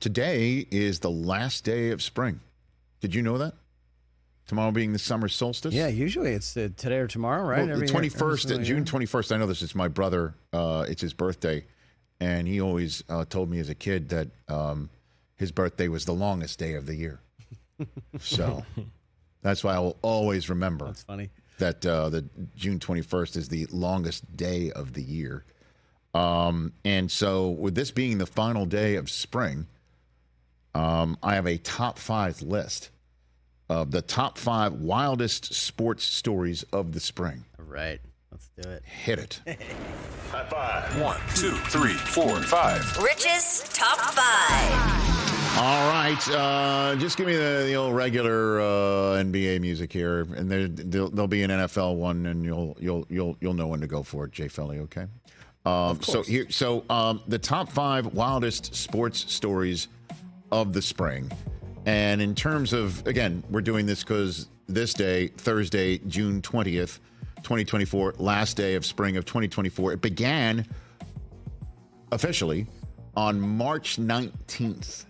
today is the last day of spring. Did you know that? Tomorrow being the summer solstice? Yeah, usually it's today or tomorrow, right? Well, the 21st, June 21st, I know this is my brother. It's his birthday. And he always told me as a kid that his birthday was the longest day of the year. So that's why I will always remember. That's funny. That the June 21st is the longest day of the year. And so with this being the final day of spring, I have a top 5 list of the top 5 wildest sports stories of the spring. All right. Let's do it. Hit it. High five. 1, 2, 3, 4, 5. Rich's Top 5. All right. Just give me the old regular NBA music here, and there'll be an NFL one, and you'll know when to go for it, Jay Felly. Okay. So the top 5 wildest sports stories of the spring. And in terms of, again, we're doing this because this day, Thursday, June 20th, 2024, last day of spring of 2024, it began officially on March 19th.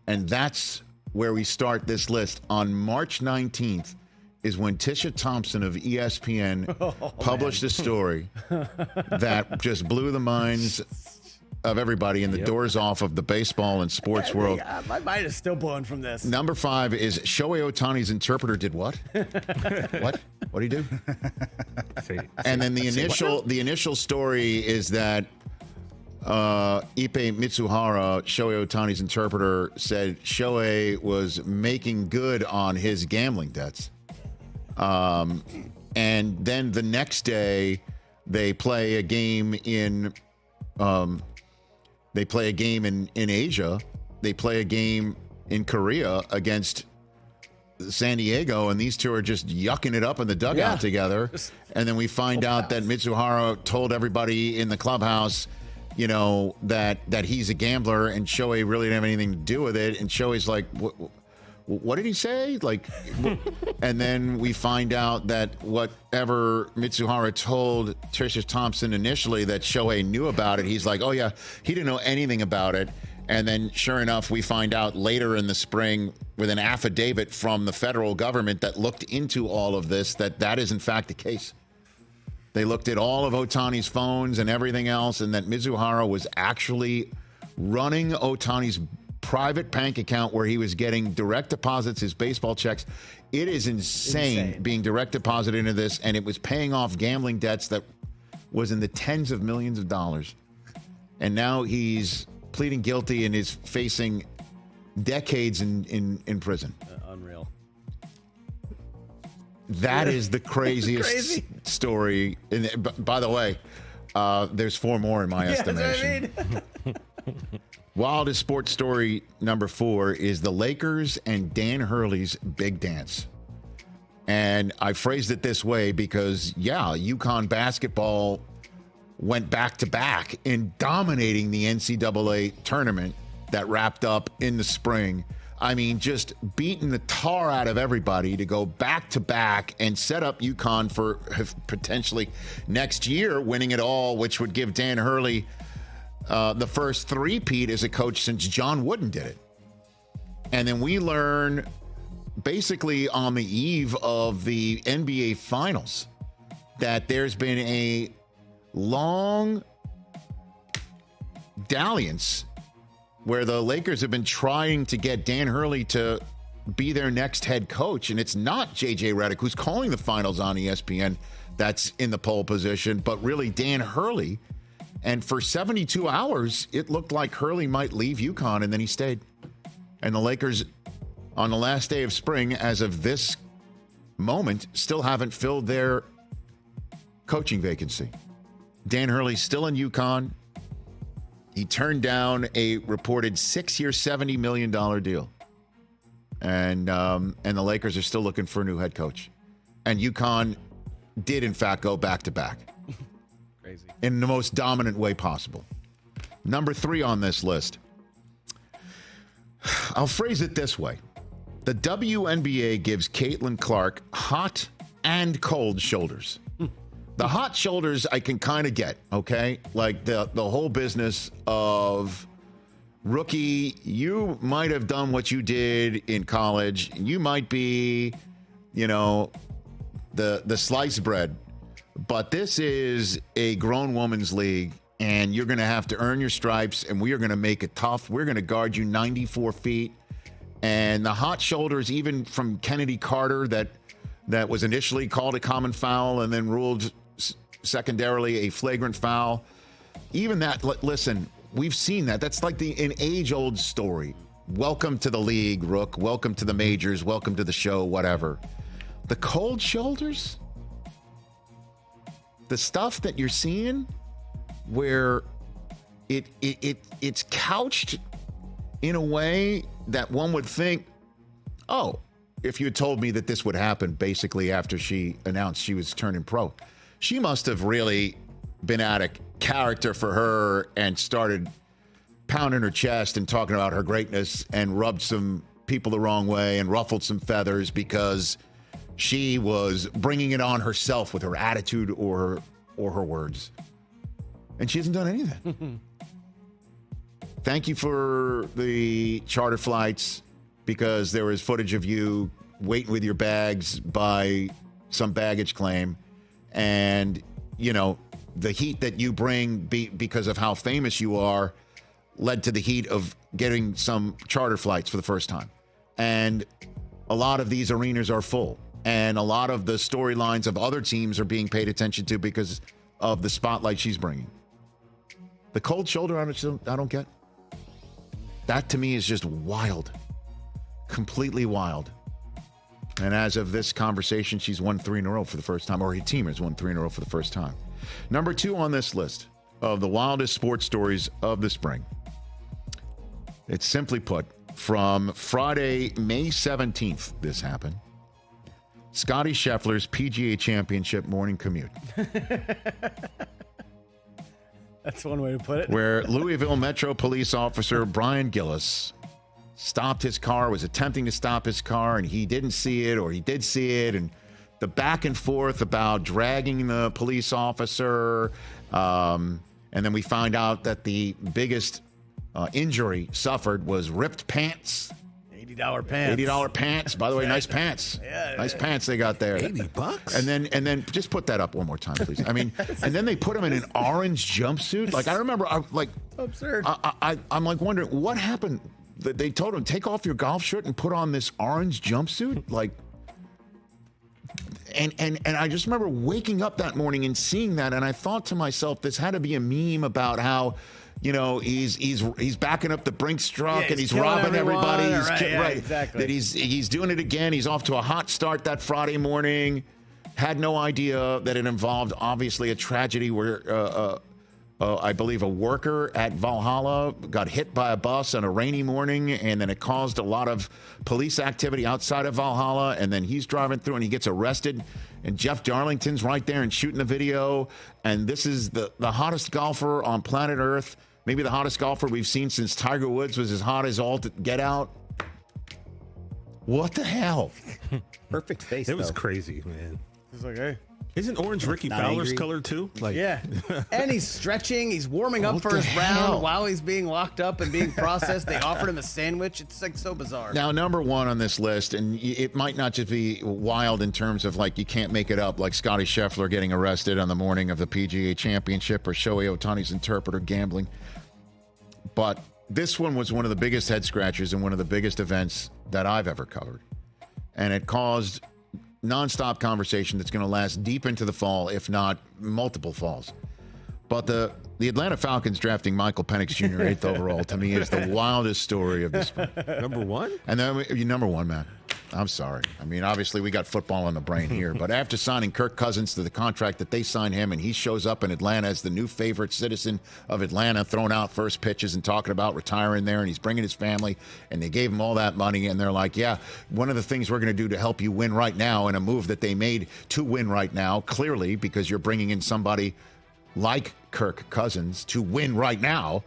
And that's where we start this list. On March 19th is when Tisha Thompson of ESPN published a story that just blew the minds of everybody and the doors off of the baseball and sports world. My mind is still blown from this. Number 5 is Shohei Otani's interpreter did what? What? What did he do? And then the initial story is that Ippei Mizuhara, Shohei Otani's interpreter, said Shohei was making good on his gambling debts. And then the next day, they play a game in Asia. They play a game in Korea against San Diego, and these two are just yucking it up in the dugout together. And then we find out that Mizuhara told everybody in the clubhouse, you know, that he's a gambler, and Shohei really didn't have anything to do with it. And Shohei's like, what did he say? Like, and then we find out that whatever Mizuhara told Tisha Thompson initially that Shohei knew about it, he's like, oh yeah, he didn't know anything about it. And then sure enough, we find out later in the spring with an affidavit from the federal government that looked into all of this, that is in fact the case. They looked at all of Ohtani's phones and everything else, and that Mizuhara was actually running Ohtani's private bank account where he was getting direct deposits, his baseball checks. It is insane being direct deposited into this, and it was paying off gambling debts that was in the tens of millions of dollars. And now he's pleading guilty and is facing decades in prison. Unreal. That is the craziest story. By the way, there's 4 more in my estimation. That's what I mean. Wildest sports story number 4 is the Lakers and Dan Hurley's big dance. And I phrased it this way because, UConn basketball went back-to-back in dominating the NCAA tournament that wrapped up in the spring. I mean, just beating the tar out of everybody to go back-to-back and set up UConn for potentially next year winning it all, which would give Dan Hurley the first three-peat as a coach since John Wooden did it. And then we learn basically on the eve of the NBA Finals that there's been a long dalliance where the Lakers have been trying to get Dan Hurley to be their next head coach. And it's not J.J. Redick, who's calling the finals on ESPN, that's in the pole position, but really Dan Hurley. And for 72 hours, it looked like Hurley might leave UConn, and then he stayed. And the Lakers, on the last day of spring, as of this moment, still haven't filled their coaching vacancy. Dan Hurley's still in UConn. He turned down a reported 6-year, $70 million deal. And the Lakers are still looking for a new head coach. And UConn did, in fact, go back-to-back. Crazy. In the most dominant way possible. Number 3 on this list. I'll phrase it this way. The WNBA gives Caitlyn Clark hot and cold shoulders. The hot shoulders I can kind of get, okay? Like the whole business of rookie, you might have done what you did in college. You might be, the sliced bread. But this is a grown woman's league, and you're going to have to earn your stripes, and we are going to make it tough. We're going to guard you 94 feet. And the hot shoulders, even from Kennedy Carter, that was initially called a common foul and then ruled secondarily a flagrant foul. Even that, listen, we've seen that. That's like an age-old story. Welcome to the league, Rook. Welcome to the majors. Welcome to the show, whatever. The cold shoulders, the stuff that you're seeing where it's couched in a way that one would think, oh, if you had told me that this would happen basically after she announced she was turning pro, she must have really been out of character for her and started pounding her chest and talking about her greatness and rubbed some people the wrong way and ruffled some feathers because she was bringing it on herself with her attitude or her words. And she hasn't done anything. Thank you for the charter flights, because there was footage of you waiting with your bags by some baggage claim. And, the heat that you bring because of how famous you are led to the heat of getting some charter flights for the first time. And a lot of these arenas are full. And a lot of the storylines of other teams are being paid attention to because of the spotlight she's bringing. The cold shoulder, I don't get. That to me is just wild. Completely wild. And as of this conversation, she's won 3 in a row for the first time, or her team has won 3 in a row for the first time. Number 2 on this list of the wildest sports stories of the spring. It's simply put, from Friday, May 17th, this happened. Scotty Scheffler's PGA Championship morning commute. That's one way to put it. Where Louisville Metro Police Officer Brian Gillis stopped his car, was attempting to stop his car, and he didn't see it, or he did see it, and the back and forth about dragging the police officer, and then we find out that the biggest injury suffered was ripped pants. $80 pants. $80 pants. By the way, nice pants. Yeah, nice pants they got there. $80. And then just put that up one more time, please. I mean, and then they put him in an orange jumpsuit. Like, I remember, absurd. I'm like wondering what happened. They told him, take off your golf shirt and put on this orange jumpsuit. Like, and I just remember waking up that morning and seeing that, and I thought to myself, this had to be a meme about how, he's backing up the Brinks truck and he's robbing everybody. Exactly. That he's doing it again. He's off to a hot start that Friday morning. Had no idea that it involved obviously a tragedy where I believe a worker at Valhalla got hit by a bus on a rainy morning, and then it caused a lot of police activity outside of Valhalla, and then he's driving through and he gets arrested, and Jeff Darlington's right there and shooting the video, and this is the hottest golfer on planet Earth, maybe the hottest golfer we've seen since Tiger Woods was as hot as all to get out. What the hell? Perfect face, It was crazy, man. It's like, hey. Isn't orange Ricky Not Fowler's angry. color too? Like, Yeah. And he's stretching. He's warming up What for the his hell? round while he's being locked up and being processed. They offered him a sandwich. It's like so bizarre. Now, number 1 on this list, and it might not just be wild in terms of like you can't make it up, like Scotty Scheffler getting arrested on the morning of the PGA Championship or Shohei Otani's interpreter gambling. But this one was one of the biggest head scratchers and one of the biggest events that I've ever covered. And it caused nonstop conversation that's going to last deep into the fall, if not multiple falls. But the Atlanta Falcons drafting Michael Penix Jr. 8th overall to me is the wildest story of this spring. number 1? And then number 1, man. I'm sorry. I mean, obviously we got football on the brain here, but after signing Kirk Cousins to the contract that they signed him, and he shows up in Atlanta as the new favorite citizen of Atlanta, throwing out first pitches and talking about retiring there, and he's bringing his family, and they gave him all that money, and they're like, yeah, one of the things we're going to do to help you win right now, and a move that they made to win right now, clearly, because you're bringing in somebody like Kirk Cousins to win right now,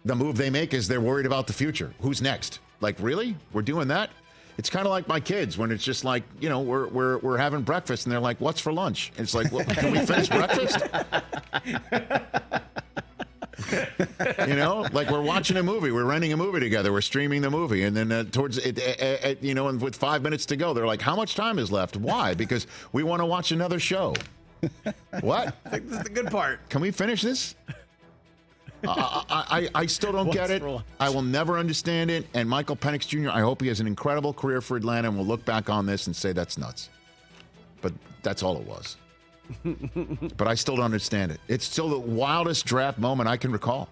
the move they make is they're worried about the future. Who's next? Like, really? We're doing that? It's kind of like my kids when it's just like, we're having breakfast and they're like, what's for lunch? And it's like, well, can we finish breakfast? You know, like we're watching a movie, we're renting a movie together, we're streaming the movie, and then towards it, you know, and with 5 minutes to go, they're like, "How much time is left?" Why? Because we want to watch another show. What? I think this is the good part. Can we finish this? I still don't get it. I will never understand it. And Michael Penix Jr., I hope he has an incredible career for Atlanta, and we'll look back on this and say that's nuts. But that's all it was. But I still don't understand it. It's still the wildest draft moment I can recall.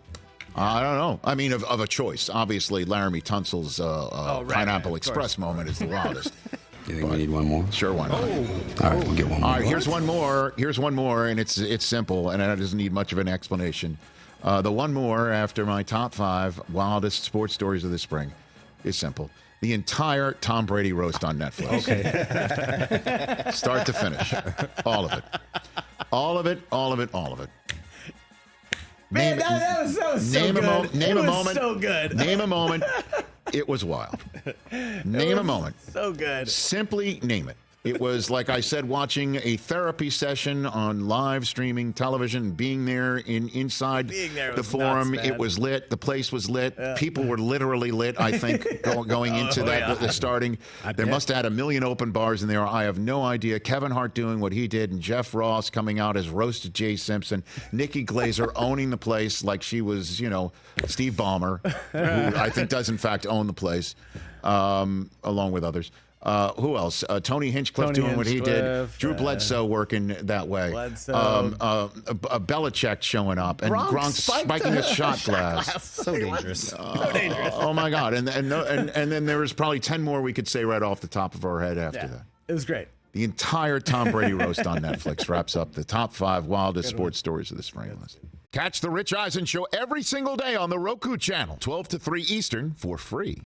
I don't know. I mean, of a choice. Obviously, Laramie Tunsil's Pineapple Express moment is the wildest. You think we need one more? Sure, why not? All right, we'll get one more. All right, here's one more. Here's one more, and it's simple, and it doesn't need much of an explanation. The one more after my top 5 wildest sports stories of the spring is simple. The entire Tom Brady roast on Netflix. Okay. Start to finish. All of it. All of it, all of it, all of it. Man, that was so good. Name a was moment. so good. Name a moment. It was wild. Name a moment. So good. Simply name it. It was, like I said, watching a therapy session on live streaming television, being there inside the forum. Nuts, it was lit. The place was lit. People were literally lit, I think, going into the starting. There must have had 1 million open bars in there. I have no idea. Kevin Hart doing what he did, and Jeff Ross coming out as roasted Jay Simpson. Nikki Glaser owning the place like she was, you know, Steve Ballmer, who I think does, in fact, own the place, along with others. Who else? Tony Hinchcliffe doing what he did. Drew Bledsoe working that way. Belichick showing up. And Gronk spiking a shot glass. So dangerous. So dangerous. Oh, my God. And then there was probably 10 more we could say right off the top of our head after that. It was great. The entire Tom Brady roast on Netflix wraps up the top 5 wildest sports stories of the spring list. Catch the Rich Eisen Show every single day on the Roku channel, 12 to 3 Eastern, for free.